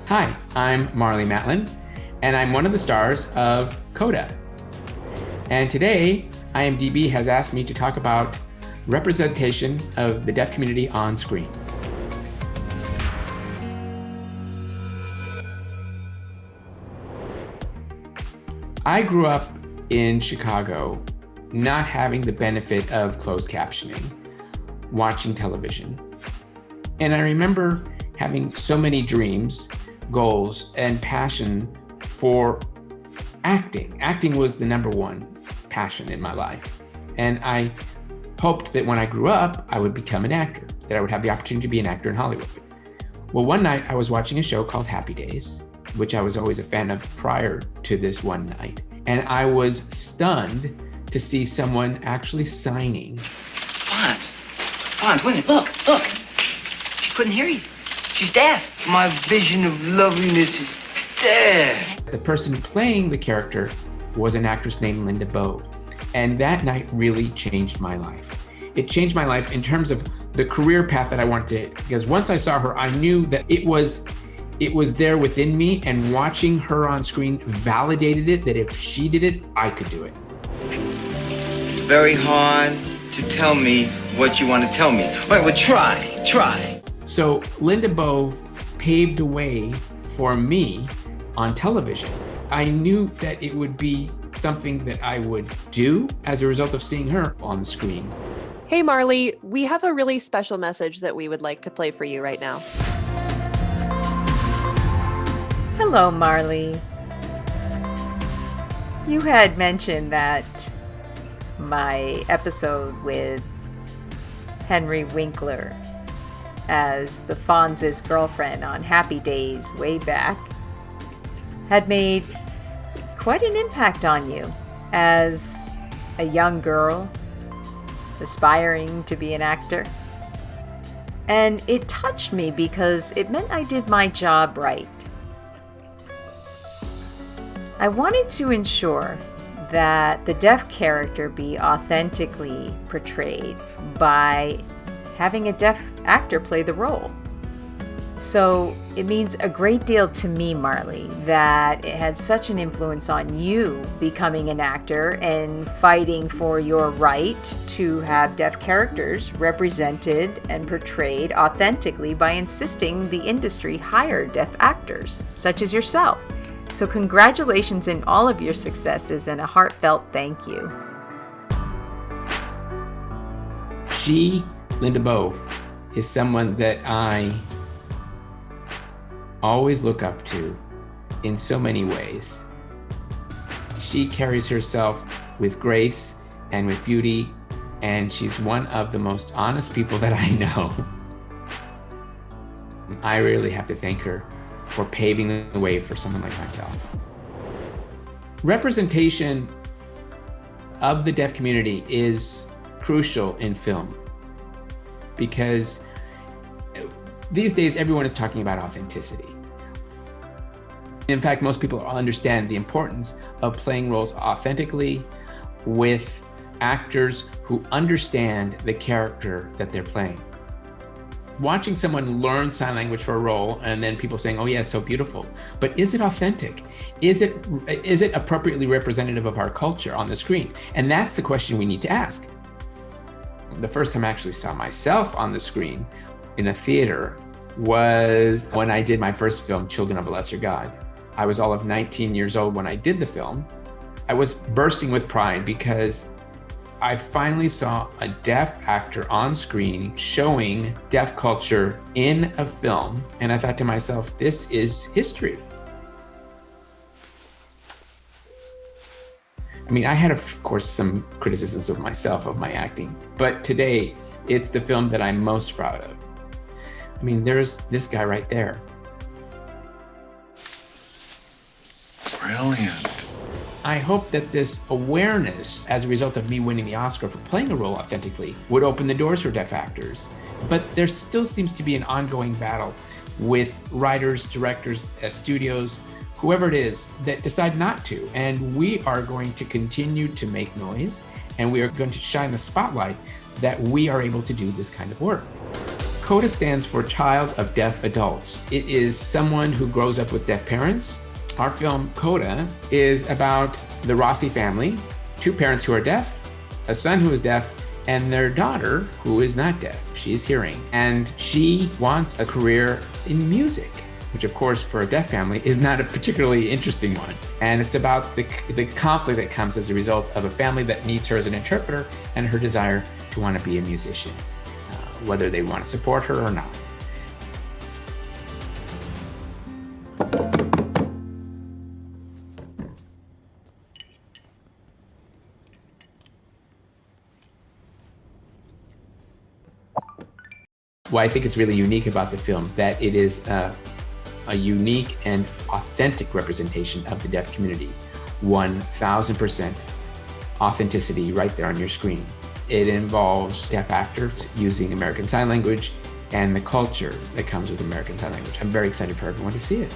Hi, I'm Marlee Matlin, and I'm one of the stars of CODA. And today, IMDb has asked me to talk about representation of the deaf community on screen. I grew up in Chicago, not having the benefit of closed captioning, watching television. And I remember having so many dreams, goals, and passion for acting. Acting was the number one passion in my life. And I hoped that when I grew up, I would become an actor, that I would have the opportunity to be an actor in Hollywood. Well, one night I was watching a show called Happy Days, which I was always a fan of prior to this one night. And I was stunned to see someone actually signing. Fonz, wait a minute, look. She couldn't hear you. She's deaf. My vision of loveliness is deaf. The person playing the character was an actress named Linda Bove. And that night really changed my life. It changed my life in terms of the career path that I wanted to, because once I saw her, I knew that it was there within me, and watching her on screen validated it, that if she did it, I could do it. It's very hard to tell me what you want to tell me. Wait, well, try. So Linda Bove paved the way for me on television. I knew that it would be something that I would do as a result of seeing her on the screen. Hey Marlee, we have a really special message that we would like to play for you right now. Hello, Marlee. You had mentioned that my episode with Henry Winkler as the Fonz's girlfriend on Happy Days way back had made quite an impact on you as a young girl aspiring to be an actor. And it touched me because it meant I did my job right. I wanted to ensure that the deaf character be authentically portrayed by having a deaf actor play the role. So it means a great deal to me, Marlee, that it had such an influence on you becoming an actor and fighting for your right to have deaf characters represented and portrayed authentically by insisting the industry hire deaf actors, such as yourself. So congratulations in all of your successes and a heartfelt thank you. She, Linda Bove, is someone that I always look up to in so many ways. She carries herself with grace and with beauty, and she's one of the most honest people that I know. I really have to thank her for paving the way for someone like myself. Representation of the deaf community is crucial in film because these days everyone is talking about authenticity. In fact, most people understand the importance of playing roles authentically with actors who understand the character that they're playing. Watching someone learn sign language for a role and then people saying, oh yeah, it's so beautiful, but is it authentic? Is it appropriately representative of our culture on the screen? And that's the question we need to ask. The first time I actually saw myself on the screen in a theater was when I did my first film, Children of a Lesser God. I was all of 19 years old when I did the film. I was bursting with pride because I finally saw a deaf actor on screen showing deaf culture in a film. And I thought to myself, this is history. I mean, I had, of course, some criticisms of myself, of my acting, but today it's the film that I'm most proud of. I mean, there's this guy right there. Brilliant. I hope that this awareness, as a result of me winning the Oscar for playing a role authentically, would open the doors for deaf actors. But there still seems to be an ongoing battle with writers, directors, studios, whoever it is, that decide not to. And we are going to continue to make noise, and we are going to shine the spotlight that we are able to do this kind of work. CODA stands for Child of Deaf Adults. It is someone who grows up with deaf parents. Our film, CODA, is about the Rossi family, two parents who are deaf, a son who is deaf, and their daughter who is not deaf. She's hearing. And she wants a career in music, which of course for a deaf family is not a particularly interesting one. And it's about the conflict that comes as a result of a family that needs her as an interpreter and her desire to want to be a musician, whether they want to support her or not. What I think is really unique about the film, that it is a unique and authentic representation of the deaf community. 1000% authenticity right there on your screen. It involves deaf actors using American Sign Language and the culture that comes with American Sign Language. I'm very excited for everyone to see it.